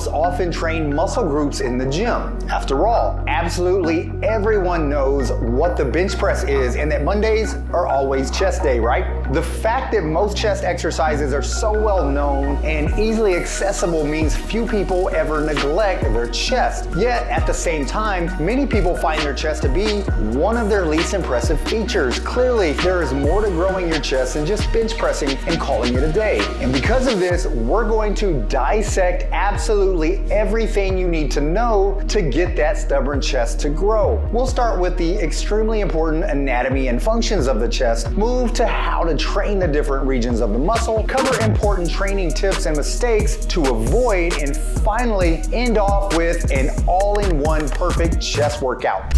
most often trained muscle groups in the gym. After all, absolutely everyone knows what the bench press is and that Mondays are always chest day, right? The fact that most chest exercises are so well known and easily accessible means few people ever neglect their chest. Yet at the same time, many people find their chest to be one of their least impressive features. Clearly, there is more to growing your chest than just bench pressing and calling it a day. And because of this, we're going to dissect absolutely everything you need to know to get that stubborn chest to grow. We'll start with the extremely important anatomy and functions of the chest, move to how to train the different regions of the muscle, cover important training tips and mistakes to avoid, and finally end off with an all-in-one perfect chest workout.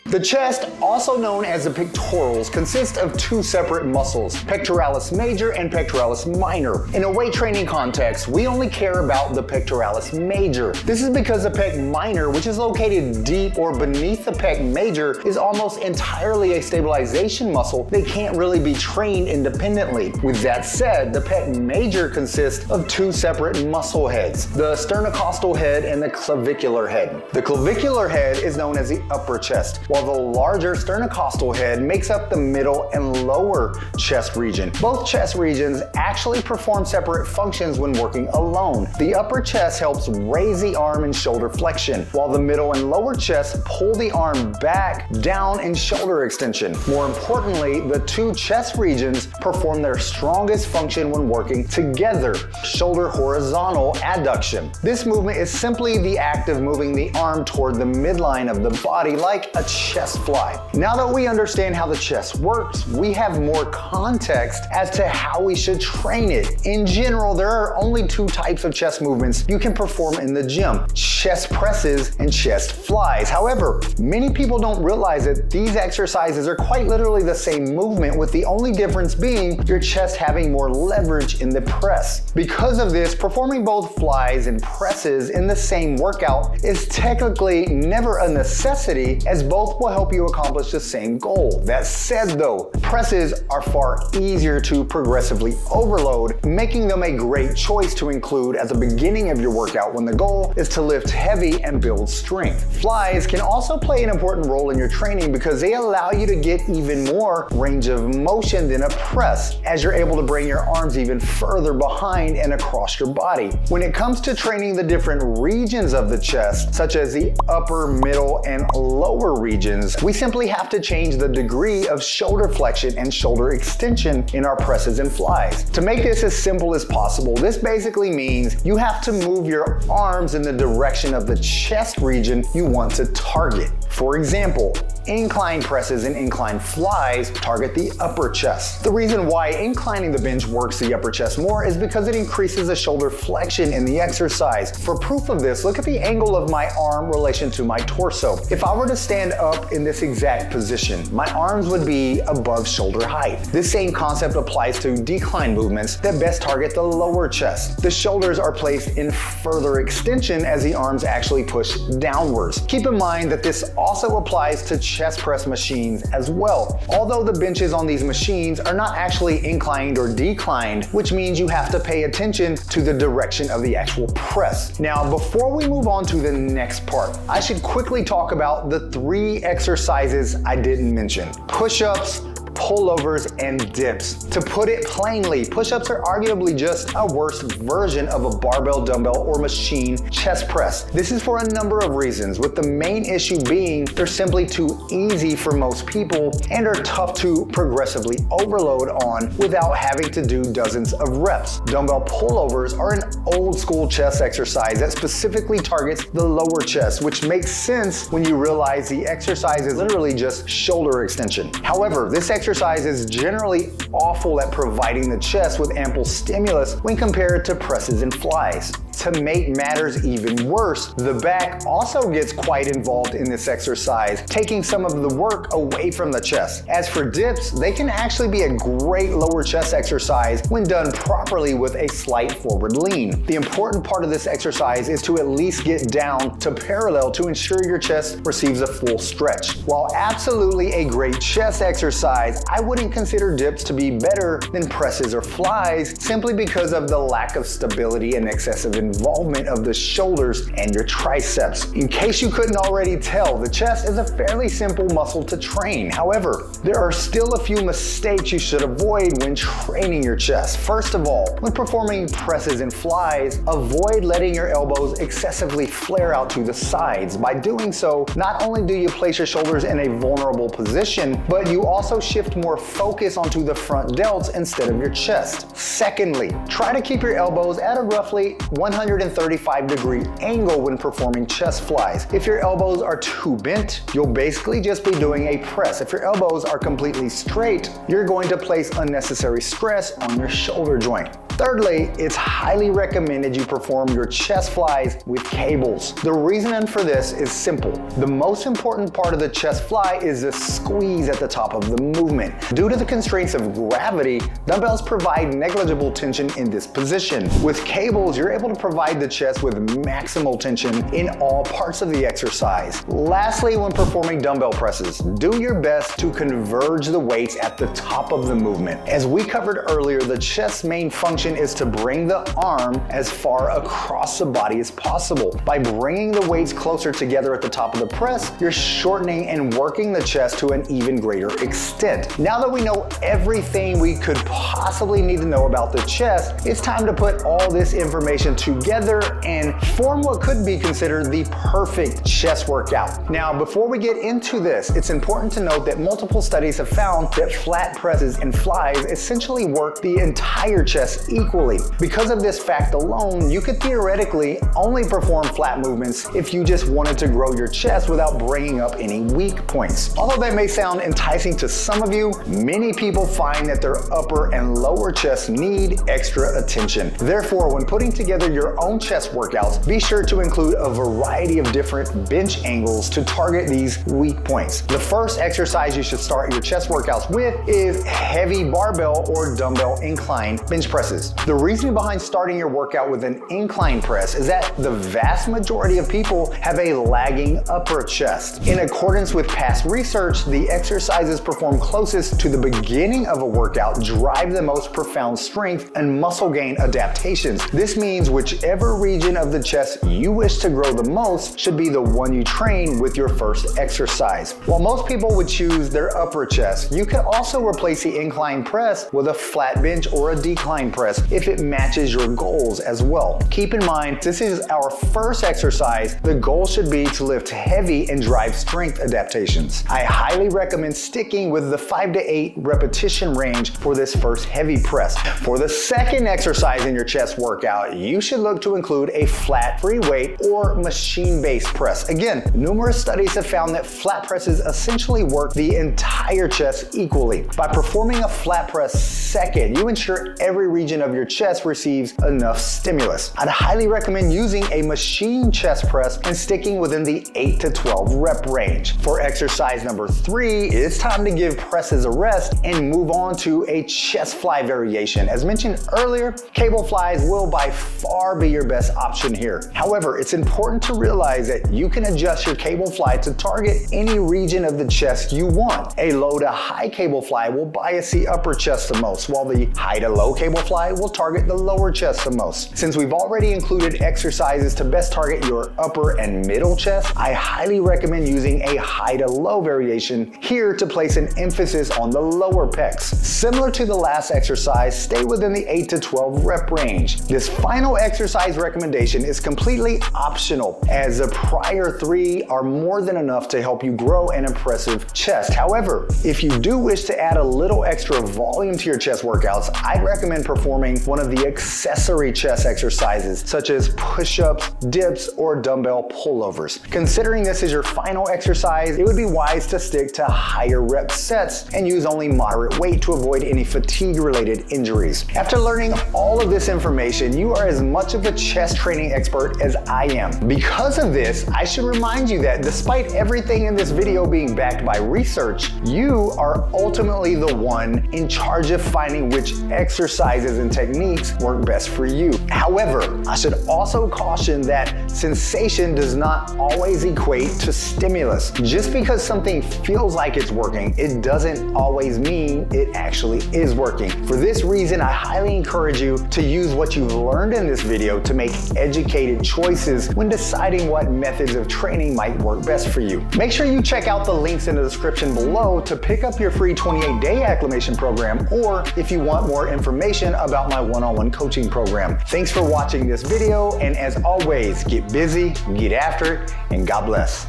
The chest, also known as the pectorals, consists of two separate muscles, pectoralis major and pectoralis minor. In a weight training context, we only care about the pectoralis major. This is because the pec minor, which is located deep or beneath the pec major, is almost entirely a stabilization muscle that can't really be trained independently. With that said, the pec major consists of two separate muscle heads, the sternocostal head and the clavicular head. The clavicular head is known as the upper chest, while the larger sternocostal head makes up the middle and lower chest region. Both chest regions actually perform separate functions when working alone. The upper chest helps raise the arm and shoulder flexion, while the middle and lower chest pull the arm back, down, and shoulder extension. More importantly, the two chest regions perform their strongest function when working together, shoulder horizontal adduction. This movement is simply the act of moving the arm toward the midline of the body like a chest fly. Now that we understand how the chest works, we have more context as to how we should train it. In general, there are only two types of chest movements you can perform in the gym: chest presses and chest flies. However, many people don't realize that these exercises are quite literally the same movement, with the only difference being your chest having more leverage in the press. Because of this, performing both flies and presses in the same workout is technically never a necessity, as both will help you accomplish the same goal. That said though, presses are far easier to progressively overload, making them a great choice to include at the beginning of your workout when the goal is to lift heavy and build strength. Flies can also play an important role in your training because they allow you to get even more range of motion than a press, as you're able to bring your arms even further behind and across your body. When it comes to training the different regions of the chest, such as the upper, middle, and lower regions, we simply have to change the degree of shoulder flexion and shoulder extension in our presses and flies. To make this as simple as possible, this basically means you have to move your arms in the direction of the chest region you want to target. For example, incline presses and incline flies target the upper chest. The reason why inclining the bench works the upper chest more is because it increases the shoulder flexion in the exercise. For proof of this, look at the angle of my arm relation to my torso. If I were to stand up in this exact position, my arms would be above shoulder height. This same concept applies to decline movements that best target the lower chest. The shoulders are placed in further extension as the arms actually push downwards. Keep in mind that this also applies to chest press machines as well, although the benches on these machines are not actually inclined or declined, which means you have to pay attention to the direction of the actual press. Now, before we move on to the next part, I should quickly talk about the three exercises I didn't mention: push-ups, pullovers, and dips. To put it plainly, push-ups are arguably just a worse version of a barbell, dumbbell, or machine chest press. This is for a number of reasons, with the main issue being they're simply too easy for most people and are tough to progressively overload on without having to do dozens of reps. Dumbbell pullovers are an old school chest exercise that specifically targets the lower chest, which makes sense when you realize the exercise is literally just shoulder extension. However, this exercise is generally awful at providing the chest with ample stimulus when compared to presses and flies. To make matters even worse, the back also gets quite involved in this exercise, taking some of the work away from the chest. As for dips, they can actually be a great lower chest exercise when done properly with a slight forward lean. The important part of this exercise is to at least get down to parallel to ensure your chest receives a full stretch. While absolutely a great chest exercise, I wouldn't consider dips to be better than presses or flies simply because of the lack of stability and excessive involvement of the shoulders and your triceps. In case you couldn't already tell, the chest is a fairly simple muscle to train. However, there are still a few mistakes you should avoid when training your chest. First of all, when performing presses and flies, avoid letting your elbows excessively flare out to the sides. By doing so, not only do you place your shoulders in a vulnerable position, but you also shift more focus onto the front delts instead of your chest. Secondly, try to keep your elbows at a roughly 135-degree angle when performing chest flies. If your elbows are too bent, you'll basically just be doing a press. If your elbows are completely straight, you're going to place unnecessary stress on your shoulder joint. Thirdly, it's highly recommended you perform your chest flies with cables. The reason for this is simple. The most important part of the chest fly is the squeeze at the top of the movement. Due to the constraints of gravity, dumbbells provide negligible tension in this position. With cables, you're able to provide the chest with maximal tension in all parts of the exercise. Lastly, when performing dumbbell presses, do your best to converge the weights at the top of the movement. As we covered earlier, the chest's main function is to bring the arm as far across the body as possible. By bringing the weights closer together at the top of the press, you're shortening and working the chest to an even greater extent. Now that we know everything we could possibly need to know about the chest, it's time to put all this information together and form what could be considered the perfect chest workout. Now, before we get into this, it's important to note that multiple studies have found that flat presses and flies essentially work the entire chest equally. Because of this fact alone, you could theoretically only perform flat movements if you just wanted to grow your chest without bringing up any weak points. Although that may sound enticing to some of you, many people find that their upper and lower chests need extra attention. Therefore, when putting together your own chest workouts, be sure to include a variety of different bench angles to target these weak points. The first exercise you should start your chest workouts with is heavy barbell or dumbbell incline bench presses. The reason behind starting your workout with an incline press is that the vast majority of people have a lagging upper chest. In accordance with past research, the exercises performed closest to the beginning of a workout drive the most profound strength and muscle gain adaptations. This means whichever region of the chest you wish to grow the most should be the one you train with your first exercise. While most people would choose their upper chest, you can also replace the incline press with a flat bench or a decline press if it matches your goals as well. Keep in mind, this is our first exercise. The goal should be to lift heavy and drive strength adaptations. I highly recommend sticking with the 5 to 8 repetition range for this first heavy press. For the second exercise in your chest workout, you should look to include a flat free weight or machine-based press. Again, numerous studies have found that flat presses essentially work the entire chest equally. By performing a flat press second, you ensure every region of your chest receives enough stimulus. I'd highly recommend using a machine chest press and sticking within the 8 to 12 rep range. For exercise number 3, it's time to give presses a rest and move on to a chest fly variation. As mentioned earlier, cable flies will by far be your best option here. However, it's important to realize that you can adjust your cable fly to target any region of the chest you want. A low to high cable fly will bias the upper chest the most, while the high to low cable fly will target the lower chest the most. Since we've already included exercises to best target your upper and middle chest, I highly recommend using a high to low variation here to place an emphasis on the lower pecs. Similar to the last exercise, stay within the 8 to 12 rep range. This final exercise recommendation is completely optional, as the prior 3 are more than enough to help you grow an impressive chest. However, if you do wish to add a little extra volume to your chest workouts, I'd recommend performing one of the accessory chest exercises, such as push-ups, dips, or dumbbell pullovers. Considering this is your final exercise, it would be wise to stick to higher rep sets and use only moderate weight to avoid any fatigue-related injuries. After learning all of this information, you are as much much of a chest training expert as I am. Because of this, I should remind you that despite everything in this video being backed by research, you are ultimately the one in charge of finding which exercises and techniques work best for you. However, I should also caution that sensation does not always equate to stimulus. Just because something feels like it's working, it doesn't always mean it actually is working. For this reason, I highly encourage you to use what you've learned in this video to make educated choices when deciding what methods of training might work best for you. Make sure you check out the links in the description below to pick up your free 28-day acclimation program, or if you want more information about my one-on-one coaching program. Thanks for watching this video, and as always, get busy, get after it, and God bless.